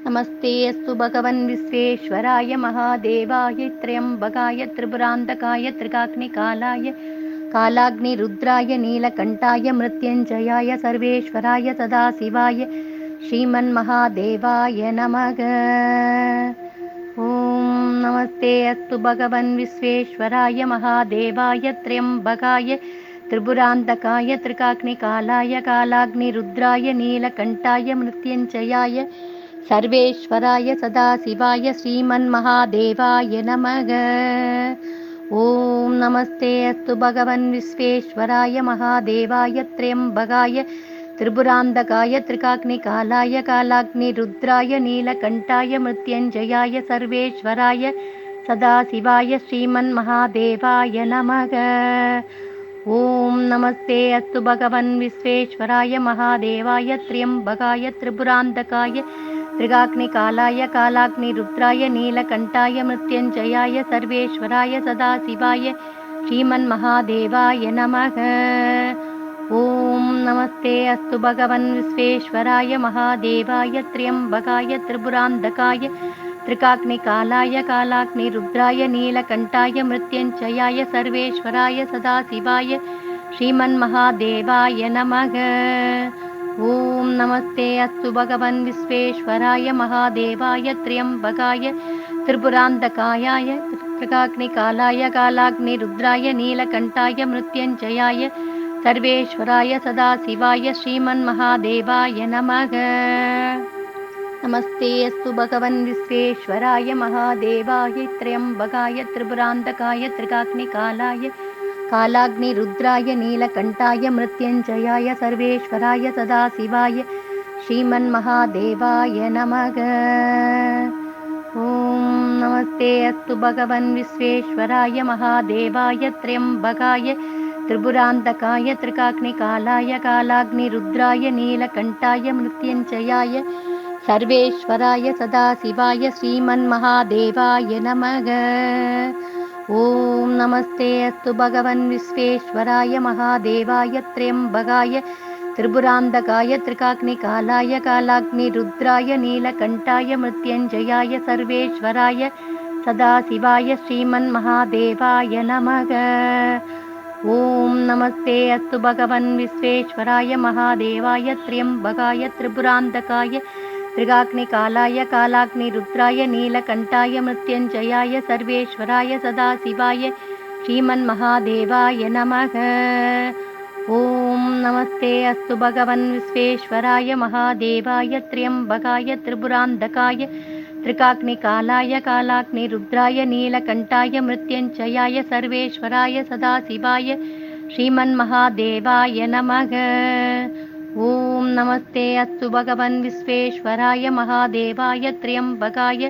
नमस्ते अस्तु भगवन् विश्वेश्वराय महादेवाय त्र्यम्बकाय त्रिपुरान्तकाय त्रिकाग्निकालाय कालाग्निरुद्राय नीलकण्ठाय मृत्युञ्जयाय सर्वेश्वराय सदाशिवाय श्रीमन्महादेवाय नमः। ॐ नमस्ते अस्तु भगवन् विश्वेश्वराय महादेवाय त्र्यम्बकाय त्रिपुरान्तकाय त्रिकाग्निकालाय कालाग्निरुद्राय नीलकण्ठाय मृत्युञ्जयाय सर्वेश्वराय सदाशिवाय श्रीमन्महादेवाय नमः। ॐ नमस्ते अस्तु भगवन् विश्वेश्वराय महादेवाय त्र्यम्बकाय त्रिपुरान्तकाय त्रिकाग्निकालाय कालाग्निरुद्राय नीलकण्ठाय मृत्युञ्जयाय सर्वेश्वराय सदाशिवाय श्रीमन्महादेवाय नमः। ॐ नमस्ते अस्तु भगवन् विश्वेश्वराय महादेवाय त्र्यम्बकाय त्रिपुरान्तकाय त्रिकाग्निकालाय कालाग्निरुद्राय नीलकण्ठाय मृत्युञ्जयाय सर्वेश्वराय सदाशिवाय श्रीमन्महादेवाय नमः। ॐ नमस्ते अस्तु भगवन् विश्वेश्वराय महादेवाय त्र्यम्बकाय त्रिपुरान्तकाय त्रिकाग्निकालाय कालाग्निरुद्राय नीलकण्ठाय मृत्युञ्जयाय सर्वेश्वराय सदाशिवाय श्रीमन्महादेवाय नमः। ॐ नमस्ते अस्तु भगवन् विश्वेश्वराय महादेवाय त्र्यम्बकाय त्रिपुरान्तकाय त्रिकाग्निकालाय कालाग्निरुद्राय नीलकण्ठाय मृत्युञ्जयाय सर्वेश्वराय सदाशिवाय श्रीमन्महादेवाय नमः। नमस्ते अस्तु भगवन् विश्वेश्वराय महादेवाय त्र्यम्बकाय त्रिपुरान्तकाय त्रिकाग्निकालाय कालाग्निरुद्राय नीलकण्ठाय मृत्युञ्जयाय सर्वेश्वराय सदाशिवाय श्रीमन्महादेवाय नमः। ॐ नमस्ते अस्तु भगवन् विश्वेश्वराय महादेवाय त्र्यम्बकाय त्रिपुरान्तकाय त्रिकाग्निकालाय कालाग्निरुद्राय नीलकण्ठाय मृत्युञ्जयाय सर्वेश्वराय सदाशिवाय श्रीमन्महादेवाय नमः। ॐ नमस्ते अस्तु भगवन् विश्वेश्वराय महादेवाय त्र्यम्बकाय त्रिपुरान्तकाय त्रिकाग्निकालाय कालाग्निरुद्राय नीलकण्ठाय मृत्युञ्जयाय सर्वेश्वराय सदाशिवाय श्रीमन्महादेवाय नमः। ॐ नमस्ते अस्तु भगवन् विश्वेश्वराय महादेवाय त्र्यम्बकाय त्रिपुरान्तकाय त्रिकाग्निकालाय कालाग्निरुद्राय नीलकण्ठाय मृत्युञ्जयाय सर्वेश्वराय सदाशिवाय श्रीमन्महादेवाय नमः। ॐ नमस्ते अस्तु भगवन् विश्वेश्वराय महादेवाय त्र्यम्बकाय त्रिपुरान्तकाय त्रिकाग्निकालाय कालाग्निरुद्राय नीलकण्ठाय मृत्युञ्जयाय सर्वेश्वराय सदाशिवाय श्रीमन्महादेवाय नमः। ॐ नमस्ते अस्तु भगवन् विश्वेश्वराय महादेवाय त्र्यम्बकाय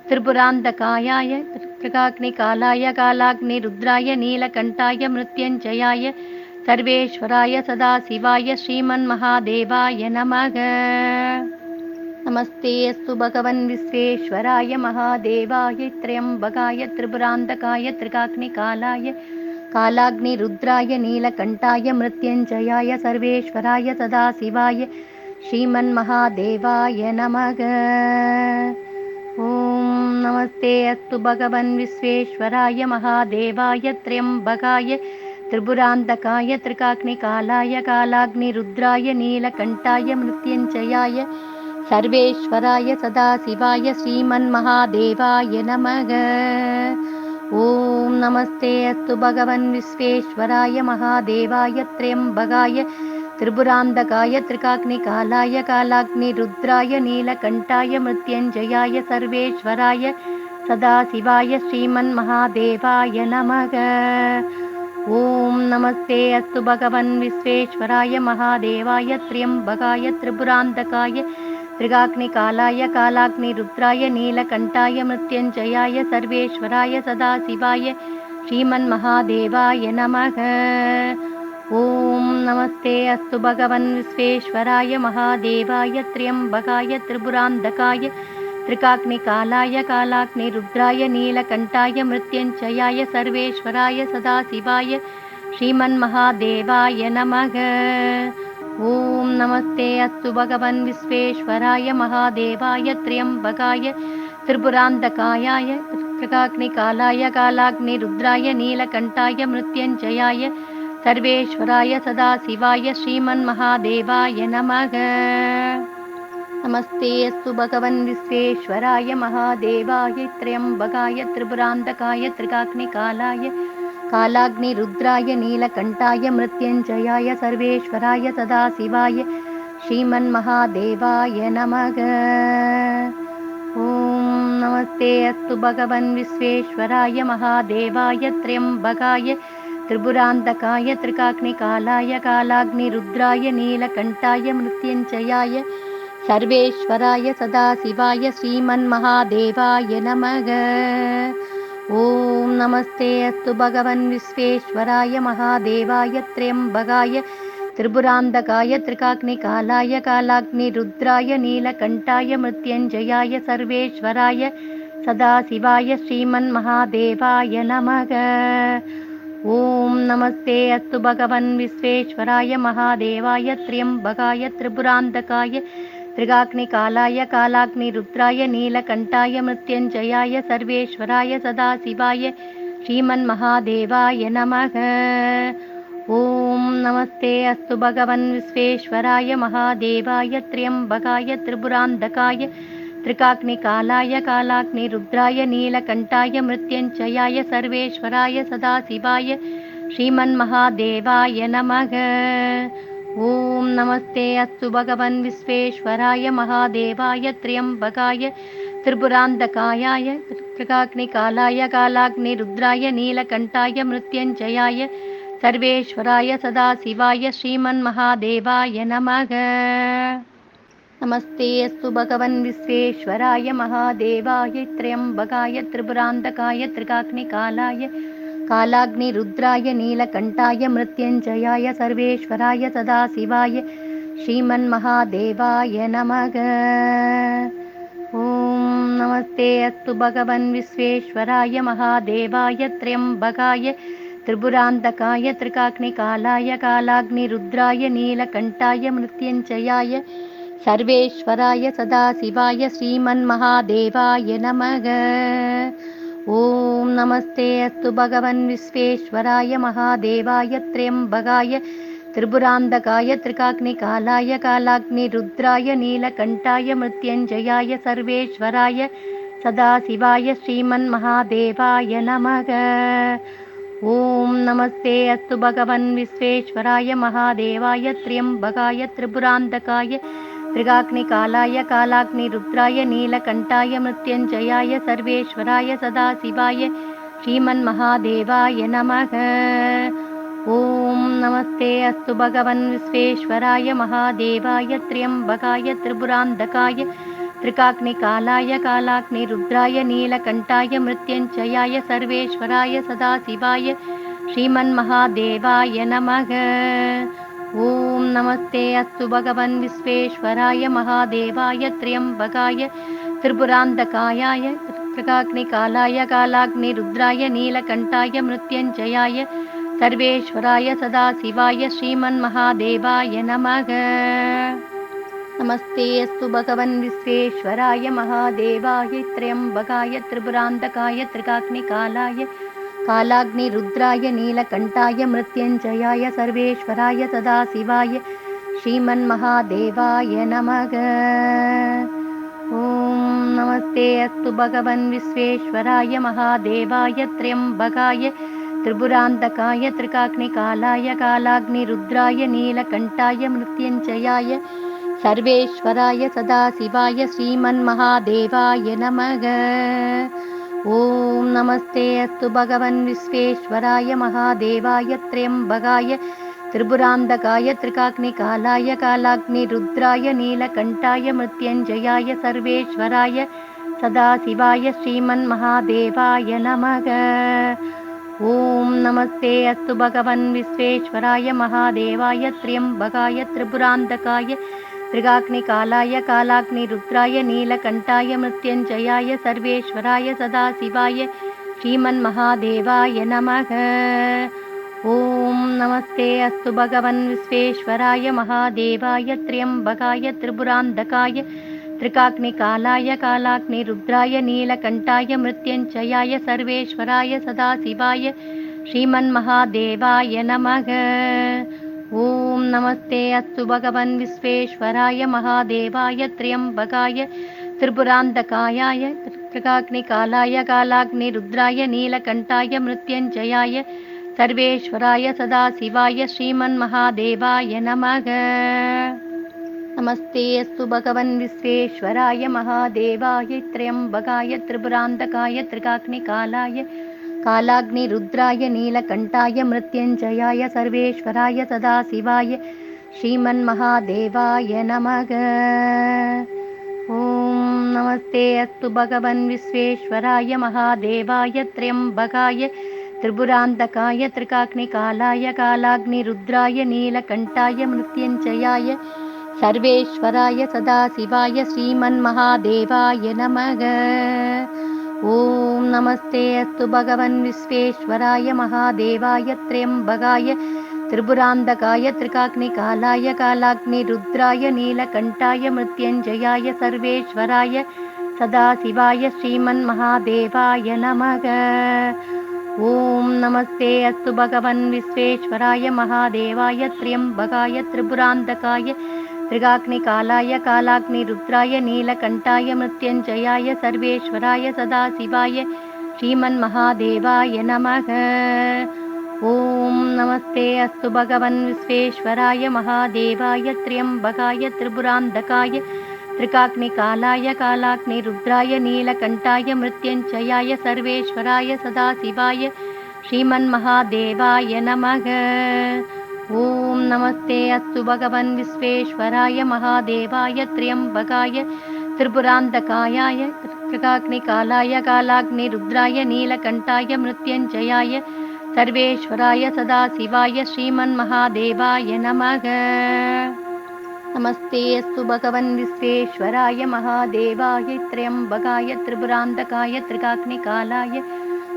त्रिपुरान्तकाय त्रिकाग्निकालाय कालाग्निरुद्राय नीलकण्ठाय मृत्युञ्जयाय सर्वेश्वराय सदाशिवाय श्रीमन्महादेवाय नमः। नमस्ते अस्तु भगवन् विश्वेश्वराय महादेवाय त्र्यम्बकाय त्रिपुरान्तकाय त्रिकाग्निकालाय कालाग्निरुद्राय नीलकण्ठाय मृत्युञ्जयाय सर्वेश्वराय सदाशिवाय श्रीमन्महादेवाय नमः। ॐ नमस्ते अस्तु भगवन् विश्वेश्वराय महादेवाय त्र्यम्बकाय त्रिपुरान्तकाय त्रिकाग्निकालाय कालाग्निरुद्राय नीलकण्ठाय मृत्युञ्जयाय सर्वेश्वराय सदाशिवाय श्रीमन्महादेवाय नमः। ॐ नमस्ते अस्तु भगवन् विश्वेश्वराय महादेवाय त्र्यम्बकाय त्रिपुरान्तकाय त्रिकाग्निकालाय कालाग्निरुद्राय नीलकण्ठाय मृत्युञ्जयाय सर्वेश्वराय सदाशिवाय श्रीमन्महादेवाय नमः। ॐ नमस्ते अस्तु भगवन् विश्वेश्वराय महादेवाय त्र्यम्बकाय त्रिपुरान्तकाय त्रिकाग्निकालाय कालाग्निरुद्राय नीलकण्ठाय मृत्युञ्जयाय सर्वेश्वराय सदाशिवाय श्रीमन्महादेवाय नमः। ॐ नमस्ते अस्तु भगवन् विश्वेश्वराय महादेवाय त्र्यम्बकाय त्रिपुरान्तकाय त्रिकाग्निकालाय कालाग्निरुद्राय नीलकण्ठाय मृत्युञ्जयाय सर्वेश्वराय सदाशिवाय श्रीमन्महादेवाय नमः। ॐ नमस्ते अस्तु भगवन् विश्वेश्वराय महादेवाय त्र्यम्बकाय त्रिपुरान्तकायाय त्रिकाग्निकालाय कालाग्निरुद्राय नीलकण्ठाय मृत्युञ्जयाय सर्वेश्वराय सदाशिवाय श्रीमन्महादेवाय नमः। नमस्ते अस्तु भगवन् विश्वेश्वराय महादेवाय त्र्यम्बकाय त्रिपुरान्तकाय त्रिकाग्निकालाय कालाग्निरुद्राय नीलकण्ठाय मृत्युञ्जयाय सर्वेश्वराय सदाशिवाय श्रीमन्महादेवाय नमः। ॐ नमस्ते अस्तु भगवन् विश्वेश्वराय महादेवाय त्र्यम्बकाय त्रिपुरान्तकाय त्रिकाग्निकालाय कालाग्निरुद्राय नीलकण्ठाय मृत्युञ्जयाय सर्वेश्वराय सदाशिवाय श्रीमन्महादेवाय नमः। ॐ नमस्ते अस्तु भगवन् विश्वेश्वराय महादेवाय त्र्यम्बकाय त्रिपुरान्तकाय त्रिकाग्निकालाय कालाग्निरुद्राय नीलकण्ठाय मृत्युञ्जयाय सर्वेश्वराय सदाशिवाय श्रीमन्महादेवाय नमः। ॐ नमस्ते अस्तु भगवन् विश्वेश्वराय महादेवाय त्र्यम्बकाय त्रिपुरान्तकाय त्रिकाग्निकालाय कालाग्निरुद्राय नीलकण्ठाय मृत्युञ्जयाय सर्वेश्वराय सदाशिवाय श्रीमन्महादेवाय नमः। ॐ नमस्ते अस्तु भगवन् विश्वेश्वराय महादेवाय त्र्यम्बकाय त्रिपुरान्तकाय त्रिकाग्निकालाय कालाग्निरुद्राय नीलकण्ठाय मृत्युञ्जयाय सर्वेश्वराय सदाशिवाय श्रीमन्महादेवाय नमः। ॐ नमस्ते अस्तु भगवन् विश्वेश्वराय महादेवाय त्र्यम्बकाय त्रिपुरान्तकायाय त्रिकाग्निकालाय कालाग्निरुद्राय नीलकण्ठाय मृत्युञ्जयाय सर्वेश्वराय सदाशिवाय श्रीमन्महादेवाय नमः। नमस्ते अस्तु भगवन् विश्वेश्वराय महादेवाय त्र्यम्बकाय त्रिपुरान्तकाय त्रिकाग्निकालाय कालाग्निरुद्राय नीलकण्ठाय मृत्युञ्जयाय सर्वेश्वराय सदाशिवाय श्रीमन्महादेवाय नमः। ॐ नमस्ते अस्तु भगवन् विश्वेश्वराय महादेवाय त्र्यम्बकाय त्रिपुरान्तकाय त्रिकाग्निकालाय कालाग्निरुद्राय नीलकण्ठाय मृत्युञ्जयाय सर्वेश्वराय सदाशिवाय श्रीमन्महादेवाय नमः। ॐ नमस्ते अस्तु भगवन् विश्वेश्वराय महादेवाय त्र्यम्बकाय त्रिपुरान्तकाय त्रिकाग्निकालाय कालाग्निरुद्राय नीलकण्ठाय मृत्युञ्जयाय सर्वेश्वराय सदाशिवाय श्रीमन्महादेवाय नमः। ॐ नमस्ते अस्तु भगवन् विश्वेश्वराय महादेवाय त्र्यम्बकाय त्रिपुरान्तकाय त्रिकाग्निकालाय कालाग्निरुद्राय नीलकण्ठाय मृत्युञ्जयाय सर्वेश्वराय सदाशिवाय श्रीमन्महादेवाय नमः। ॐ नमस्ते अस्तु भगवन् विश्वेश्वराय महादेवाय त्र्यम्बकाय त्रिपुरान्तकाय त्रिकाग्निकालाय कालाग्निरुद्राय नीलकण्ठाय मृत्युञ्जयाय सर्वेश्वराय सदाशिवाय श्रीमन्महादेवाय नमः। ॐ नमस्ते अस्तु भगवन् विश्वेश्वराय महादेवाय त्र्यम्बकाय त्रिपुरान्तकायाय त्रिकाग्निकालाय कालाग्निरुद्राय नीलकण्ठाय मृत्युञ्जयाय सर्वेश्वराय सदाशिवाय श्रीमन्महादेवाय नमः। नमस्ते अस्तु भगवन् विश्वेश्वराय महादेवाय त्र्यम्बकाय त्रिपुरान्तकाय त्रिकाग्निकालाय कालाग्निरुद्राय नीलकण्ठाय मृत्युञ्जयाय सर्वेश्वराय सदाशिवाय श्रीमन्महादेवाय नमः। ॐ नमस्ते अस्तु भगवन् विश्वेश्वराय महादेवाय त्र्यम्बकाय त्रिपुरान्तकाय त्रिकाग्निकालाय कालाग्निरुद्राय नीलकण्ठाय मृत्युञ्जयाय सर्वेश्वराय सदाशिवाय श्रीमन्महादेवाय नमः। ॐ नमस्ते अस्तु भगवन् विश्वेश्वराय महादेवाय त्र्यम्बकाय त्रिपुरान्तकाय त्रिकाग्निकालाय कालाग्निरुद्राय नीलकण्ठाय मृत्युञ्जयाय सर्वेश्वराय सदाशिवाय श्रीमन्महादेवाय नमः। ॐ नमस्ते अस्तु भगवन् विश्वेश्वराय महादेवाय त्र्यम्बकाय त्रिपुरान्तकाय त्रिकाग्निकालाय कालाग्निरुद्राय नीलकण्ठाय मृत्युञ्जयाय सर्वेश्वराय सदाशिवाय श्रीमन्महादेवाय नमः। ॐ नमस्ते अस्तु भगवन् विश्वेश्वराय महादेवाय त्र्यम्बकाय त्रिपुरान्तकाय त्रिकाग्निकालाय कालाग्निरुद्राय नीलकण्ठाय मृत्युञ्जयाय सर्वेश्वराय सदाशिवाय श्रीमन्महादेवाय नमः। ॐ नमस्ते अस्तु भगवन् विश्वेश्वराय महादेवाय त्र्यम्बकाय त्रिपुरान्तकाय त्रिकाग्निकालाय कालाग्निरुद्राय नीलकण्ठाय मृत्युञ्जयाय सर्वेश्वराय सदाशिवाय श्रीमन्महादेवाय नमः। नमस्ते अस्तु भगवन् विश्वेश्वराय महादेवाय त्र्यम्बकाय त्रिपुरान्तकाय त्रिकाग्निकालाय कालाग्निरुद्राय नीलकण्ठाय मृत्युञ्जयाय सर्वेश्वराय सदाशिवाय श्रीमन्महादेवाय नमः। ॐ नमस्ते अस्तु भगवन् विश्वेश्वराय महादेवाय त्र्यम्बकाय त्रिपुरान्तकाय त्रिकाग्निकालाय कालाग्निरुद्राय नीलकण्ठाय मृत्युञ्जयाय सर्वेश्वराय सदाशिवाय श्रीमन्महादेवाय नमः। ॐ नमस्ते अस्तु भगवन् विश्वेश्वराय महादेवाय त्र्यम्बकाय त्रिपुरान्तकाय त्रिकाग्निकालाय कालाग्निरुद्राय नीलकण्ठाय मृत्युञ्जयाय सर्वेश्वराय सदाशिवाय श्रीमन्महादेवाय नमः। ॐ नमस्ते अस्तु भगवन् विश्वेश्वराय महादेवाय त्र्यम्बकाय त्रिपुरान्तकाय त्रिकाग्निकालाय कालाग्निरुद्राय नीलकण्ठाय मृत्युञ्जयाय सर्वेश्वराय सदाशिवाय श्रीमन्महादेवाय नमः। ॐ नमस्ते अस्तु भगवन् विश्वेश्वराय महादेवाय त्र्यम्बकाय त्रिपुरान्तकाय त्रिकाग्निकालाय कालाग्निरुद्राय नीलकण्ठाय मृत्युञ्जयाय सर्वेश्वराय सदाशिवाय श्रीमन्महादेवाय नमः। ॐ नमस्ते अस्तु भगवन् विश्वेश्वराय महादेवाय त्र्यम्बकाय त्रिपुरान्तकाय त्रिकाग्निकालाय कालाग्निरुद्राय नीलकण्ठाय मृत्युञ्जयाय सर्वेश्वराय सदाशिवाय श्रीमन्महादेवाय नमः। नमस्ते अस्तु भगवन् विश्वेश्वराय महादेवाय त्र्यम्बकाय त्रिपुरान्तकाय त्रिकाग्निकालाय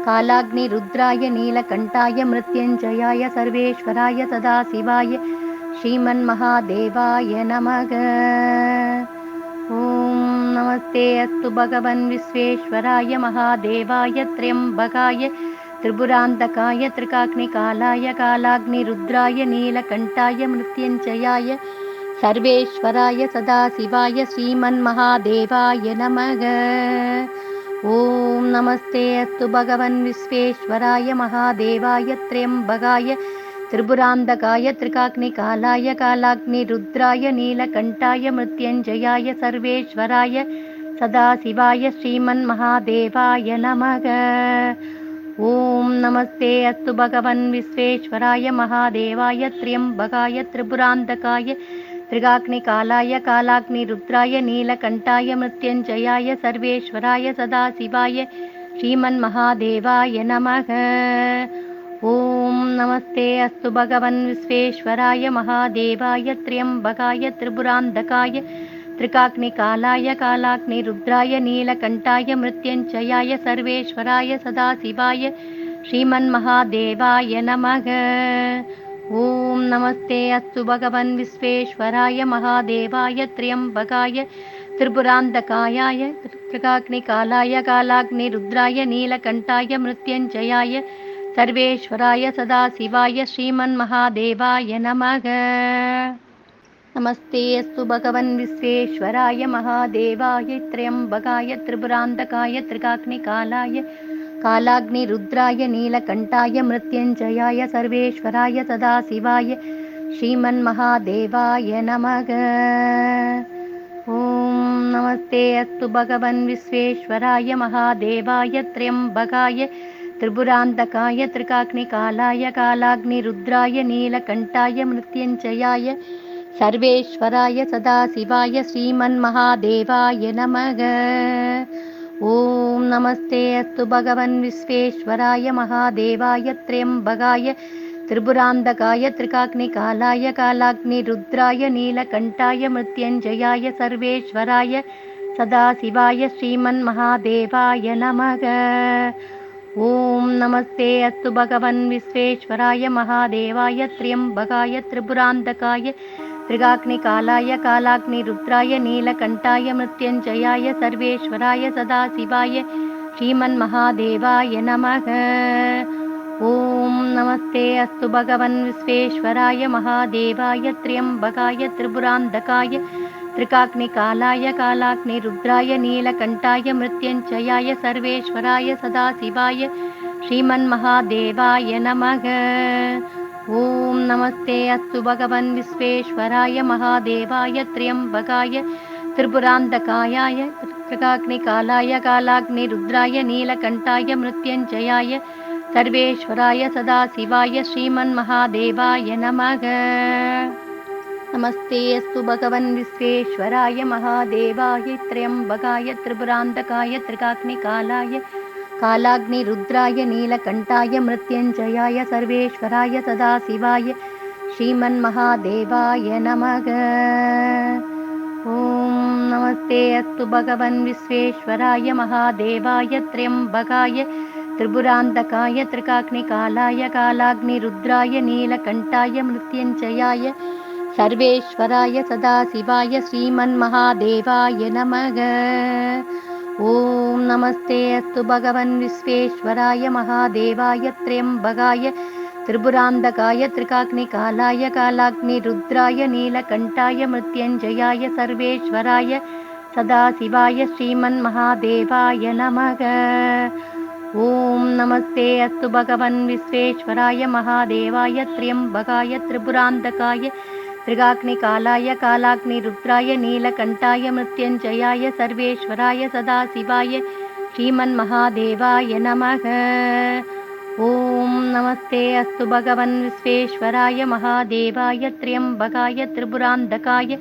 कालाग्निरुद्राय नीलकण्ठाय मृत्युञ्जयाय सर्वेश्वराय सदाशिवाय श्रीमन्महादेवाय नमः। ॐ नमस्ते अस्तु भगवन् विश्वेश्वराय महादेवाय त्र्यम्बकाय त्रिपुरान्तकाय त्रिकाग्निकालाय कालाग्निरुद्राय नीलकण्ठाय मृत्युञ्जयाय सर्वेश्वराय सदाशिवाय श्रीमन्महादेवाय नमः। ॐ नमस्ते अस्तु भगवन् विश्वेश्वराय महादेवाय त्र्यम्बकाय त्रिपुरान्तकाय त्रिकाग्निकालाय कालाग्निरुद्राय नीलकण्ठाय मृत्युञ्जयाय सर्वेश्वराय सदाशिवाय श्रीमन्महादेवाय नमः। ॐ नमस्ते अस्तु भगवन् विश्वेश्वराय महादेवाय त्र्यम्बकाय त्रिपुरान्तकाय त्रिकाग्निकालाय कालाग्निरुद्राय नीलकण्ठाय मृत्युञ्जयाय सर्वेश्वराय सदाशिवाय श्रीमन्महादेवाय नमः। ॐ नमस्ते अस्तु भगवन् विश्वेश्वराय महादेवाय त्र्यम्बकाय त्रिपुरान्तकाय त्रिकाग्निकालाय कालाग्निरुद्राय नीलकण्ठाय मृत्युञ्जयाय सर्वेश्वराय सदाशिवाय श्रीमन्महादेवाय नमः। ॐ नमस्ते अस्तु भगवन् विश्वेश्वराय महादेवाय त्र्यम्बकाय त्रिपुरान्तकाय त्रिकाग्निकालाय कालाग्निरुद्राय नीलकण्ठाय मृत्युञ्जयाय सर्वेश्वराय सदाशिवाय श्रीमन्महादेवाय नमः। नमस्ते अस्तु भगवन् विश्वेश्वराय महादेवाय त्र्यम्बकाय त्रिपुरान्तकाय त्रिकाग्निकालाय कालाग्निरुद्राय नीलकण्ठाय मृत्युञ्जयाय सर्वेश्वराय सदाशिवाय श्रीमन्महादेवाय नमः। ॐ नमस्ते अस्तु भगवन् विश्वेश्वराय महादेवाय त्र्यम्बकाय त्रिपुरान्तकाय त्रिकाग्निकालाय कालाग्निरुद्राय नीलकण्ठाय मृत्युञ्जयाय सर्वेश्वराय सदाशिवाय श्रीमन्महादेवाय नमः। ॐ नमस्ते अस्तु भगवन् विश्वेश्वराय महादेवाय त्र्यम्बकाय त्रिपुरान्तकाय त्रिकाग्निकालाय कालाग्निरुद्राय नीलकण्ठाय मृत्युञ्जयाय सर्वेश्वराय सदाशिवाय श्रीमन्महादेवाय नमः। ॐ नमस्ते अस्तु भगवन् विश्वेश्वराय महादेवाय त्र्यम्बकाय त्रिपुरान्तकाय त्रिकाग्निकालाय कालाग्निरुद्राय नीलकण्ठाय मृत्युञ्जयाय सर्वेश्वराय सदाशिवाय श्रीमन्महादेवाय नमः। ॐ नमस्ते अस्तु भगवन् विश्वेश्वराय महादेवाय त्र्यम्बकाय त्रिपुरान्तकाय त्रिकाग्निकालाय कालाग्निरुद्राय नीलकण्ठाय मृत्युञ्जयाय सर्वेश्वराय सदाशिवाय श्रीमन्महादेवाय नमः। ॐ नमस्ते अस्तु भगवन् विश्वेश्वराय महादेवाय त्र्यम्बकाय त्रिपुरान्तकाय त्रिकाग्निकालाय कालाग्निरुद्राय नीलकण्ठाय मृत्युञ्जयाय सर्वेश्वराय सदाशिवाय श्रीमन्महादेवाय नमः। नमस्ते अस्तु भगवन् विश्वेश्वराय महादेवाय त्र्यम्बकाय त्रिपुरान्तकाय त्रिकाग्निकालाय कालाग्निरुद्राय नीलकण्ठाय मृत्युञ्जयाय सर्वेश्वराय सदाशिवाय श्रीमन्महादेवाय नमः। ॐ नमस्ते अस्तु भगवन् विश्वेश्वराय महादेवाय त्र्यम्बकाय त्रिपुरान्तकाय त्रिकाग्निकालाय कालाग्निरुद्राय नीलकण्ठाय मृत्युञ्जयाय सर्वेश्वराय सदाशिवाय श्रीमन्महादेवाय नमः। ॐ नमस्ते अस्तु भगवन् विश्वेश्वराय महादेवाय त्र्यम्बकाय त्रिपुरान्तकाय त्रिकाग्निकालाय कालाग्निरुद्राय नीलकण्ठाय मृत्युञ्जयाय सर्वेश्वराय सदाशिवाय श्रीमन्महादेवाय नमः। ॐ नमस्ते अस्तु भगवन् विश्वेश्वराय महादेवाय त्र्यम्बकाय त्रिपुरान्तकाय त्रिकाग्निकालाय कालाग्निरुद्राय नीलकण्ठाय मृत्युञ्जयाय सर्वेश्वराय सदाशिवाय श्रीमन्महादेवाय नमः। ॐ नमस्ते अस्तु भगवन् विश्वेश्वराय महादेवाय त्र्यम्बकाय त्रिपुरान्तकाय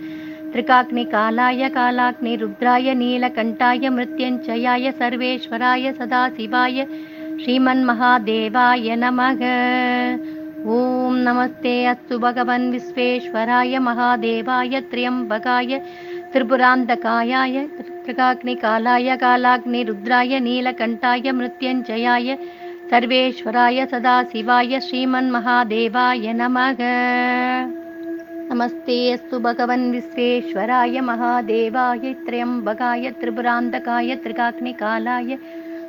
त्रिकाग्निकालाय कालाग्निरुद्राय नीलकण्ठाय मृत्युञ्जयाय सर्वेश्वराय सदाशिवाय श्रीमन्महादेवाय नमः। ॐ नमस्ते अस्तु भगवन् विश्वेश्वराय महादेवाय त्र्यम्बकाय त्रिपुरान्तकाय त्रिकाग्निकालाय कालाग्निरुद्राय नीलकण्ठाय मृत्युञ्जयाय सर्वेश्वराय सदाशिवाय श्रीमन्महादेवाय नमः। नमस्ते अस्तु भगवन् विश्वेश्वराय महादेवाय त्र्यम्बकाय त्रिपुरान्तकाय त्रिकाग्निकालाय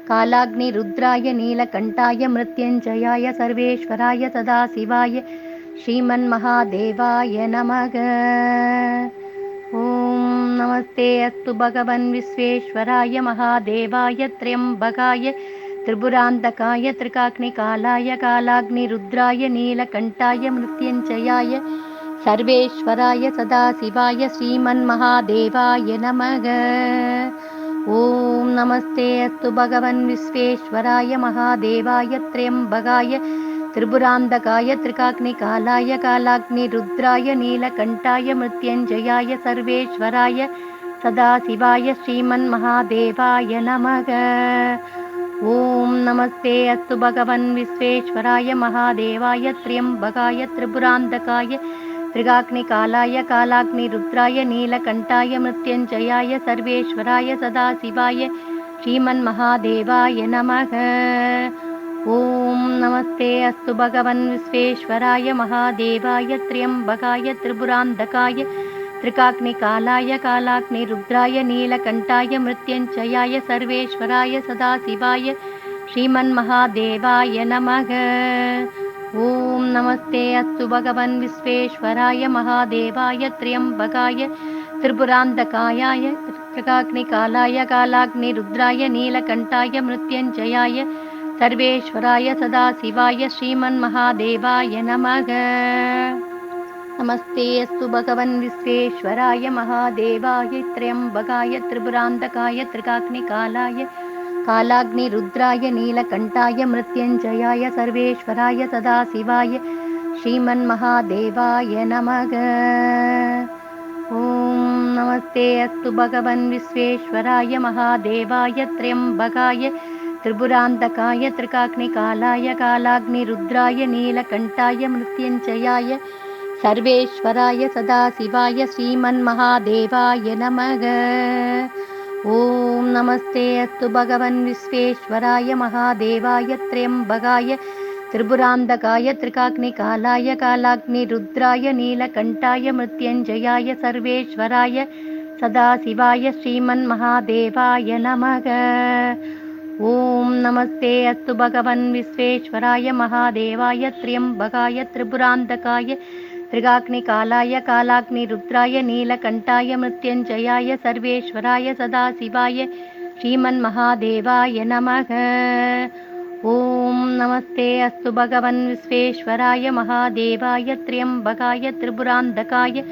कालाग्निरुद्राय नीलकण्ठाय मृत्युञ्जयाय सर्वेश्वराय सदाशिवाय श्रीमन्महादेवाय नमः। ॐ नमस्ते अस्तु भगवन् विश्वेश्वराय महादेवाय त्र्यम्बकाय त्रिपुरान्तकाय त्रिकाग्निकालाय कालाग्निरुद्राय नीलकण्ठाय मृत्युञ्जयाय सर्वेश्वराय सदाशिवाय श्रीमन्महादेवाय नमः। ॐ नमस्ते अस्तु भगवन् विश्वेश्वराय महादेवाय त्र्यम्बकाय त्रिपुरान्तकाय त्रिकाग्निकालाय कालाग्निरुद्राय नीलकण्ठाय मृत्युञ्जयाय सर्वेश्वराय सदाशिवाय श्रीमन्महादेवाय नमः। ॐ नमस्ते अस्तु भगवन् विश्वेश्वराय महादेवाय त्र्यम्बकाय त्रिपुरान्तकाय त्रिकाग्निकालाय कालाग्निरुद्राय नीलकण्ठाय मृत्युञ्जयाय सर्वेश्वराय सदाशिवाय श्रीमन्महादेवाय नमः। ॐ नमस्ते अस्तु भगवन् विश्वेश्वराय महादेवाय त्र्यम्बकाय त्रिपुरान्तकाय त्रिकाग्निकालाय कालाग्निरुद्राय नीलकण्ठाय मृत्युञ्जयाय सर्वेश्वराय सदाशिवाय श्रीमन्महादेवाय नमः। ॐ नमस्ते अस्तु भगवन् विश्वेश्वराय महादेवाय त्र्यम्बकाय त्रिपुरान्तकाय त्रिकाग्निकालाय कालाग्निरुद्राय नीलकण्ठाय मृत्युञ्जयाय सर्वेश्वराय सदाशिवाय श्रीमन्महादेवाय नमः। नमस्ते अस्तु भगवन् विश्वेश्वराय महादेवाय त्र्यम्बकाय त्रिपुरान्तकाय त्रिकाग्निकालाय कालाग्निरुद्राय नीलकण्ठाय मृत्युञ्जयाय सर्वेश्वराय सदाशिवाय श्रीमन्महादेवाय नमः। ॐ नमस्ते अस्तु भगवन् विश्वेश्वराय महादेवाय त्र्यम्बकाय त्रिपुरान्तकाय त्रिकाग्निकालाय कालाग्निरुद्राय नीलकण्ठाय मृत्युञ्जयाय सर्वेश्वराय सदाशिवाय श्रीमन्महादेवाय नमः। ॐ नमस्ते अस्तु भगवन् विश्वेश्वराय महादेवाय त्र्यम्बकाय त्रिपुरान्तकाय त्रिकाग्निकालाय कालाग्निरुद्राय नीलकण्ठाय मृत्युञ्जयाय सर्वेश्वराय सदाशिवाय श्रीमन्महादेवाय नमः। ॐ नमस्ते अस्तु भगवन् विश्वेश्वराय महादेवाय त्र्यम्बकाय त्रिपुरान्तकाय त्रिकाग्निकालाय कालाग्निरुद्राय नीलकण्ठाय मृत्युञ्जयाय सर्वेश्वराय सदाशिवाय श्रीमन्महादेवाय नमः। ॐ नमस्ते अस्तु भगवन् विश्वेश्वराय महादेवाय त्र्यम्बकाय त्रिपुरान्तकाय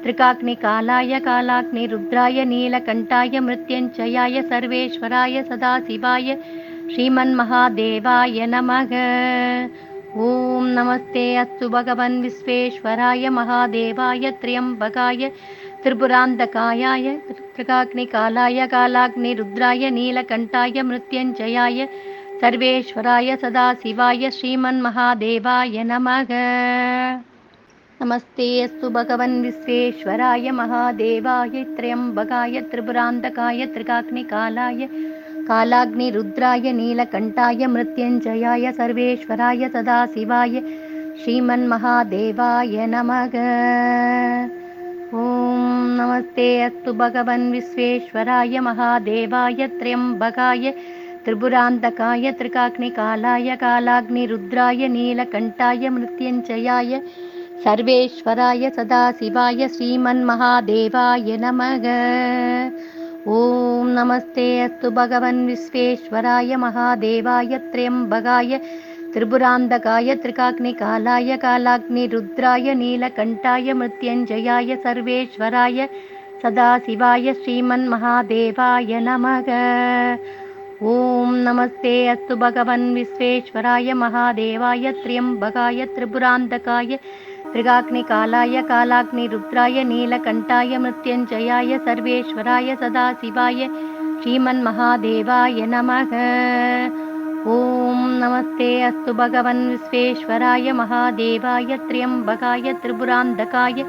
त्रिकाग्निकालाय कालाग्निरुद्राय नीलकण्ठाय मृत्युञ्जयाय सर्वेश्वराय सदाशिवाय श्रीमन्महादेवाय नमः। ॐ नमस्ते अस्तु भगवन् विश्वेश्वराय महादेवाय त्र्यम्बकाय त्रिपुरान्तकाय त्रिकाग्निकालाय कालाग्निरुद्राय नीलकण्ठाय मृत्युञ्जयाय सर्वेश्वराय सदाशिवाय श्रीमन्महादेवाय नमः। नमस्ते अस्तु भगवन् विश्वेश्वराय महादेवाय त्र्यम्बकाय त्रिपुरान्तकाय त्रिकाग्निकालाय कालाग्निरुद्राय नीलकण्ठाय मृत्युञ्जयाय सर्वेश्वराय सदाशिवाय श्रीमन्महादेवाय नमः। ॐ नमस्ते अस्तु भगवन् विश्वेश्वराय महादेवाय त्र्यम्बकाय त्रिपुरान्तकाय त्रिकाग्निकालाय कालाग्निरुद्राय नीलकण्ठाय मृत्युञ्जयाय सर्वेश्वराय सदाशिवाय श्रीमन्महादेवाय नमः। ॐ नमस्ते अस्तु भगवन् विश्वेश्वराय महादेवाय त्र्यम्बकाय त्रिपुरान्तकाय त्रिकाग्निकालाय कालाग्निरुद्राय नीलकण्ठाय मृत्युञ्जयाय सर्वेश्वराय सदाशिवाय श्रीमन्महादेवाय नमः। ॐ नमस्ते अस्तु भगवन् विश्वेश्वराय महादेवाय त्र्यम्बकाय त्रिपुरान्तकाय त्रिकाग्निकालाय कालाग्निरुद्राय नीलकण्ठाय मृत्युञ्जयाय सर्वेश्वराय सदाशिवाय श्रीमन्महादेवाय नमः। ॐ नमस्ते अस्तु भगवन् विश्वेश्वराय महादेवाय त्र्यम्बकाय त्रिपुरान्तकाय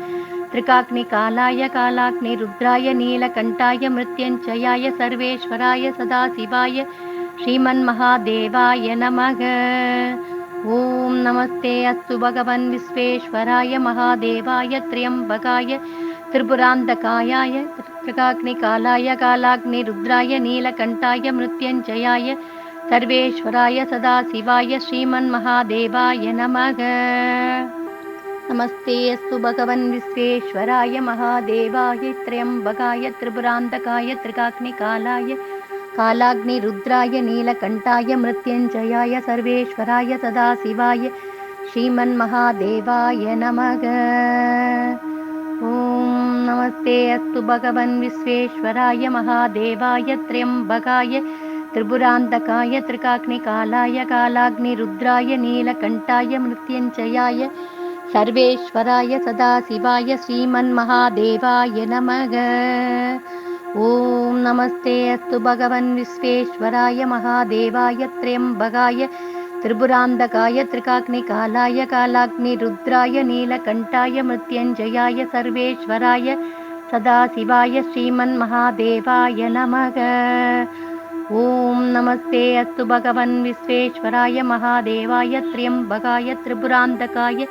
त्रिकाग्निकालाय कालाग्निरुद्राय नीलकण्ठाय मृत्युञ्जयाय सर्वेश्वराय सदाशिवाय श्रीमन्महादेवाय नमः। ॐ नमस्ते अस्तु भगवन् विश्वेश्वराय महादेवाय त्र्यम्बकाय त्रिपुरान्तकाय त्रिकाग्निकालाय कालाग्निरुद्राय नीलकण्ठाय मृत्युञ्जयाय सर्वेश्वराय सदाशिवाय श्रीमन्महादेवाय नमः। नमस्ते अस्तु भगवन् विश्वेश्वराय महादेवाय त्र्यम्बकाय त्रिपुरान्तकाय त्रिकाग्निकालाय कालाग्निरुद्राय नीलकण्ठाय मृत्युञ्जयाय सर्वेश्वराय सदाशिवाय श्रीमन्महादेवाय नमः। ॐ नमस्ते अस्तु भगवन् विश्वेश्वराय महादेवाय त्र्यम्बकाय त्रिपुरान्तकाय त्रिकाग्निकालाय कालाग्निरुद्राय नीलकण्ठाय मृत्युञ्जयाय सर्वेश्वराय सदाशिवाय श्रीमन्महादेवाय नमः। ॐ नमस्ते अस्तु भगवन् विश्वेश्वराय महादेवाय त्र्यम्बकाय त्रिपुरान्तकाय त्रिकाग्निकालाय कालाग्निरुद्राय नीलकण्ठाय मृत्युञ्जयाय सर्वेश्वराय सदाशिवाय श्रीमन्महादेवाय नमः। ॐ नमस्ते अस्तु भगवन् विश्वेश्वराय महादेवाय त्र्यम्बकाय त्रिपुरान्तकाय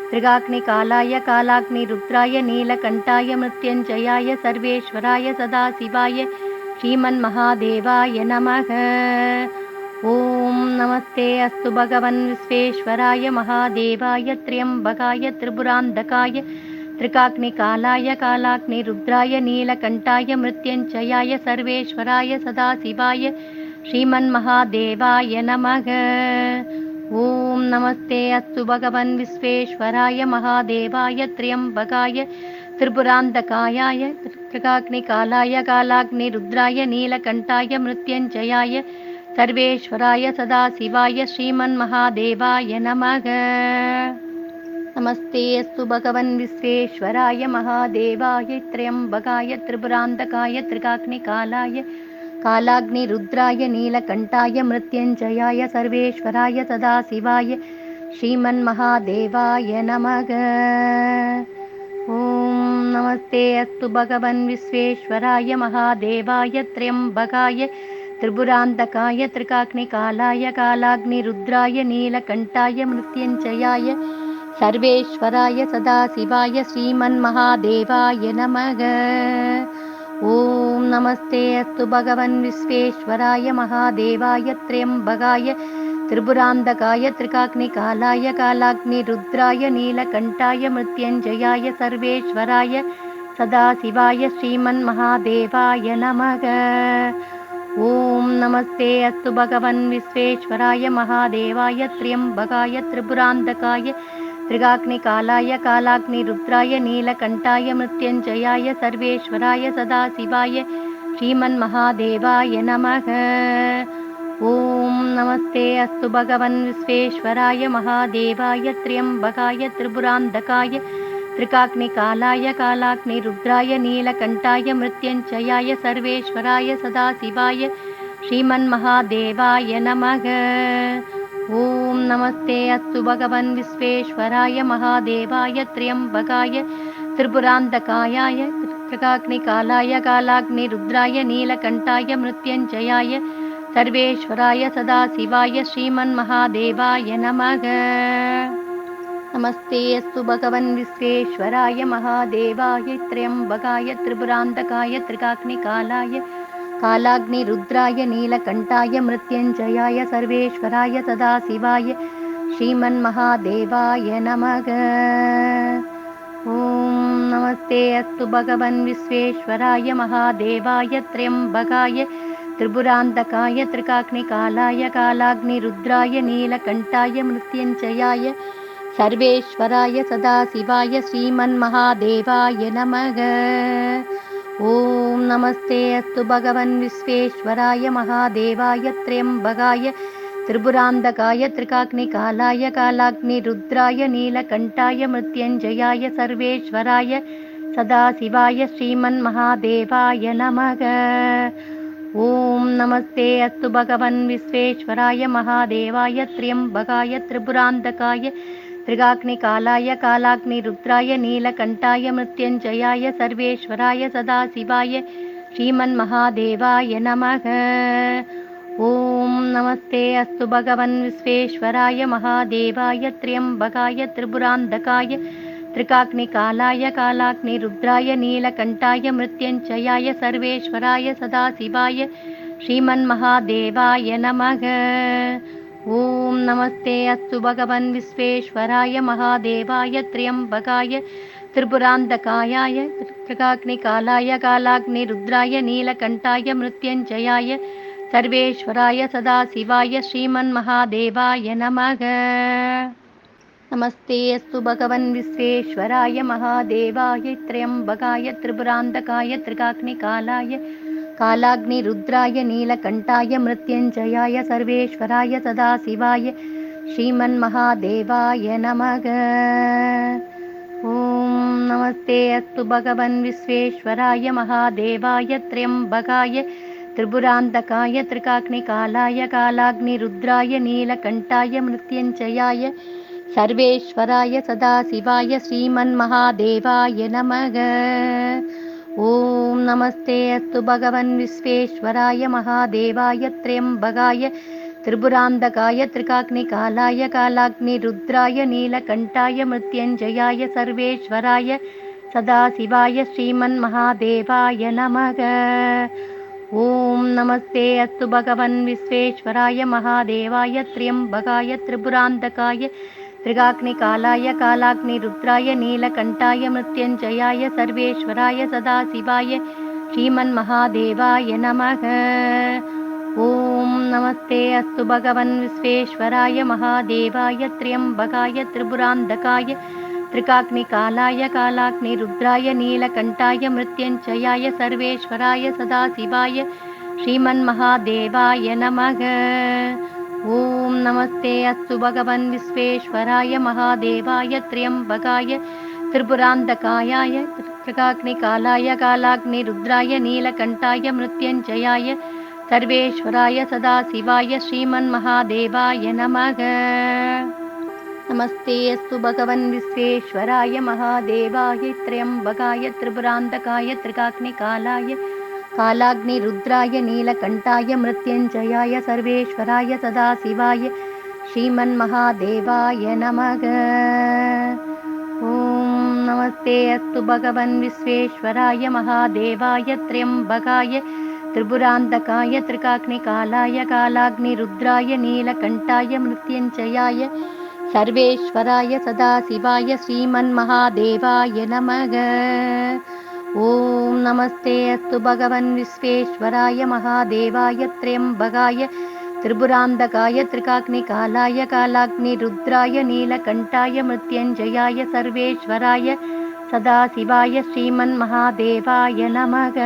त्रिकाग्निकालाय कालाग्निरुद्राय नीलकण्ठाय मृत्युञ्जयाय सर्वेश्वराय सदाशिवाय श्रीमन्महादेवाय नमः। ॐ नमस्ते अस्तु भगवन् विश्वेश्वराय महादेवाय त्र्यम्बकाय त्रिपुरान्तकाय त्रिकाग्निकालाय कालाग्निरुद्राय नीलकण्ठाय मृत्युञ्जयाय सर्वेश्वराय सदाशिवाय श्रीमन्महादेवाय नमः। ॐ नमस्ते अस्तु भगवन् विश्वेश्वराय महादेवाय त्र्यम्बकाय त्रिपुरान्तकाय त्रिकाग्निकालाय कालाग्निरुद्राय नीलकण्ठाय मृत्युञ्जयाय सर्वेश्वराय सदाशिवाय श्रीमन्महादेवाय नमः। नमस्ते अस्तु भगवन् विश्वेश्वराय महादेवाय त्र्यम्बकाय त्रिपुरान्तकाय त्रिकाग्निकालाय कालाग्निरुद्राय नीलकण्ठाय मृत्युञ्जयाय सर्वेश्वराय सदाशिवाय श्रीमन्महादेवाय नमः। ॐ नमस्ते अस्तु भगवन् विश्वेश्वराय महादेवाय त्र्यम्बकाय त्रिपुरान्तकाय त्रिकाग्निकालाय कालाग्निरुद्राय नीलकण्ठाय मृत्युञ्जयाय सर्वेश्वराय सदाशिवाय श्रीमन्महादेवाय नमः। ॐ नमस्ते अस्तु भगवन् विश्वेश्वराय महादेवाय त्र्यम्बकाय त्रिपुरान्तकाय त्रिकाग्निकालाय कालाग्निरुद्राय नीलकण्ठाय मृत्युञ्जयाय सर्वेश्वराय सदाशिवाय श्रीमन्महादेवाय नमः। ॐ नमस्ते अस्तु भगवन् विश्वेश्वराय महादेवाय त्र्यम्बकाय त्रिपुरान्तकाय त्रिकाग्निकालाय कालाग्निरुद्राय नीलकण्ठाय मृत्युञ्जयाय सर्वेश्वराय सदाशिवाय श्रीमन्महादेवाय नमः। ॐ नमस्ते अस्तु भगवन् विश्वेश्वराय महादेवाय त्र्यम्बकाय त्रिपुरान्तकाय त्रिकाग्निकालाय कालाग्निरुद्राय नीलकण्ठाय मृत्युञ्जयाय सर्वेश्वराय सदाशिवाय श्रीमन्महादेवाय नमः। ॐ नमस्ते अस्तु भगवन् विश्वेश्वराय महादेवाय त्र्यम्बकाय त्रिपुरान्तकाय त्रिकाग्निकालाय कालाग्निरुद्राय नीलकण्ठाय मृत्युञ्जयाय सर्वेश्वराय सदाशिवाय श्रीमन्महादेवाय नमः। नमस्ते अस्तु भगवन् विश्वेश्वराय महादेवाय त्र्यम्बकाय त्रिपुरान्तकाय त्रिकाग्निकालाय कालाग्निरुद्राय नीलकण्ठाय मृत्युञ्जयाय सर्वेश्वराय सदाशिवाय श्रीमन्महादेवाय नमः। ॐ नमस्ते अस्तु भगवन् विश्वेश्वराय महादेवाय त्र्यम्बकाय त्रिपुरान्तकाय त्रिकाग्निकालाय कालाग्निरुद्राय नीलकण्ठाय मृत्युञ्जयाय सर्वेश्वराय सदाशिवाय श्रीमन्महादेवाय नमः। ॐ नमस्ते अस्तु भगवन् विश्वेश्वराय महादेवाय त्र्यम्बकाय त्रिपुरान्तकाय त्रिकाग्निकालाय कालाग्निरुद्राय नीलकण्ठाय मृत्युञ्जयाय सर्वेश्वराय सदाशिवाय श्रीमन्महादेवाय नमः। ॐ नमस्ते अस्तु भगवन् विश्वेश्वराय महादेवाय त्र्यम्बकाय त्रिपुरान्तकाय त्रिकाग्निकालाय कालाग्निरुद्राय नीलकण्ठाय मृत्युञ्जयाय सर्वेश्वराय सदाशिवाय श्रीमन्महादेवाय नमः। ॐ नमस्ते अस्तु भगवन् विश्वेश्वराय महादेवाय त्र्यम्बकाय त्रिपुरान्तकाय त्रिकाग्निकालाय कालाग्निरुद्राय नीलकण्ठाय मृत्युञ्जयाय सर्वेश्वराय सदाशिवाय श्रीमन्महादेवाय नमः। ॐ नमस्ते अस्तु भगवन् विश्वेश्वराय महादेवाय त्र्यम्बकाय त्रिपुरान्तकाय त्रिकाग्निकालाय कालाग्निरुद्राय नीलकण्ठाय मृत्युञ्जयाय सर्वेश्वराय सदाशिवाय श्रीमन्महादेवाय नमः। नमस्ते अस्तु भगवन् विश्वेश्वराय महादेवाय त्र्यम्बकाय त्रिपुरान्तकाय त्रिकाग्निकालाय कालाग्निरुद्राय नीलकण्ठाय मृत्युञ्जयाय सर्वेश्वराय सदाशिवाय श्रीमन्महादेवाय नमः। ॐ नमस्ते अस्तु भगवन् विश्वेश्वराय महादेवाय त्र्यम्बकाय त्रिपुरान्तकाय त्रिकाग्निकालाय कालाग्निरुद्राय नीलकण्ठाय मृत्युञ्जयाय सर्वेश्वराय सदाशिवाय श्रीमन्महादेवाय नमः। ॐ नमस्ते अस्तु भगवन् विश्वेश्वराय महादेवाय त्र्यम्बकाय त्रिपुरान्तकाय त्रिकाग्निकालाय कालाग्निरुद्राय नीलकण्ठाय मृत्युञ्जयाय सर्वेश्वराय सदाशिवाय श्रीमन्महादेवाय नमः। ॐ नमस्ते अस्तु भगवन् विश्वेश्वराय महादेवाय त्र्यम्बकाय त्रिपुरान्तकाय त्रिकाग्निकालाय कालाग्निरुद्राय नीलकण्ठाय मृत्युञ्जयाय सर्वेश्वराय सदाशिवाय श्रीमन्महादेवाय नमः। ॐ नमस्ते अस्तु भगवन् विश्वेश्वराय महादेवाय त्र्यम्बकाय त्रिपुरान्तकाय त्रिकाग्निकालाय कालाग्निरुद्राय नीलकण्ठाय मृत्युञ्जयाय सर्वेश्वराय सदाशिवाय श्रीमन्महादेवाय नमः। ॐ नमस्ते अस्तु भगवन् विश्वेश्वराय महादेवाय त्र्यम्बकाय त्रिपुरान्तकाय त्रिकाग्निकालाय कालाग्निरुद्राय नीलकण्ठाय मृत्युञ्जयाय सर्वेश्वराय सदाशिवाय श्रीमन्महादेवाय नमः। नमस्ते अस्तु भगवन् विश्वेश्वराय महादेवाय त्र्यम्बकाय त्रिपुरान्तकाय त्रिकाग्निकालाय कालाग्निरुद्राय नीलकण्ठाय मृत्युञ्जयाय सर्वेश्वराय सदाशिवाय श्रीमन्महादेवाय नमः। ॐ नमस्ते अस्तु भगवन् विश्वेश्वराय महादेवाय त्र्यम्बकाय त्रिपुरान्तकाय त्रिकाग्निकालाय कालाग्निरुद्राय नीलकण्ठाय मृत्युञ्जयाय सर्वेश्वराय सदाशिवाय श्रीमन्महादेवाय नमः। ॐ नमस्ते अस्तु भगवन् विश्वेश्वराय महादेवाय त्र्यम्बकाय त्रिपुरान्तकाय त्रिकाग्निकालाय कालाग्निरुद्राय नीलकण्ठाय मृत्युञ्जयाय सर्वेश्वराय सदाशिवाय श्रीमन्महादेवाय नमः।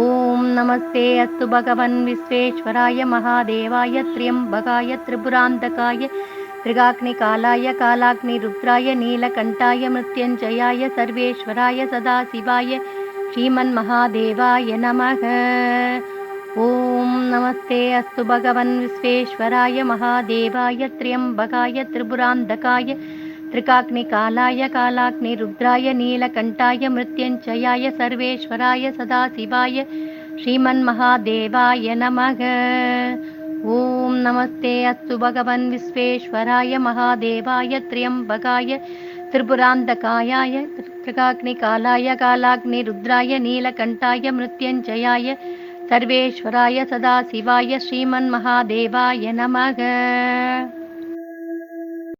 ॐ नमस्ते अस्तु भगवन् विश्वेश्वराय महादेवाय त्र्यम्बकाय त्रिपुरान्तकाय त्रिकाग्निकालाय कालाग्निरुद्राय नीलकण्ठाय मृत्युञ्जयाय सर्वेश्वराय सदाशिवाय श्रीमन्महादेवाय नमः। ॐ नमस्ते अस्तु भगवन् विश्वेश्वराय महादेवाय त्र्यम्बकाय त्रिपुरान्तकाय त्रिकाग्निकालाय कालाग्निरुद्राय नीलकण्ठाय मृत्युञ्जयाय सर्वेश्वराय सदाशिवाय श्रीमन्महादेवाय नमः। ॐ नमस्ते अस्तु भगवन् विश्वेश्वराय महादेवाय त्र्यम्बकाय त्रिपुरान्तकाय त्रिकाग्निकालाय कालाग्निरुद्राय नीलकण्ठाय मृत्युञ्जयाय सर्वेश्वराय सदाशिवाय श्रीमन्महादेवाय नमः।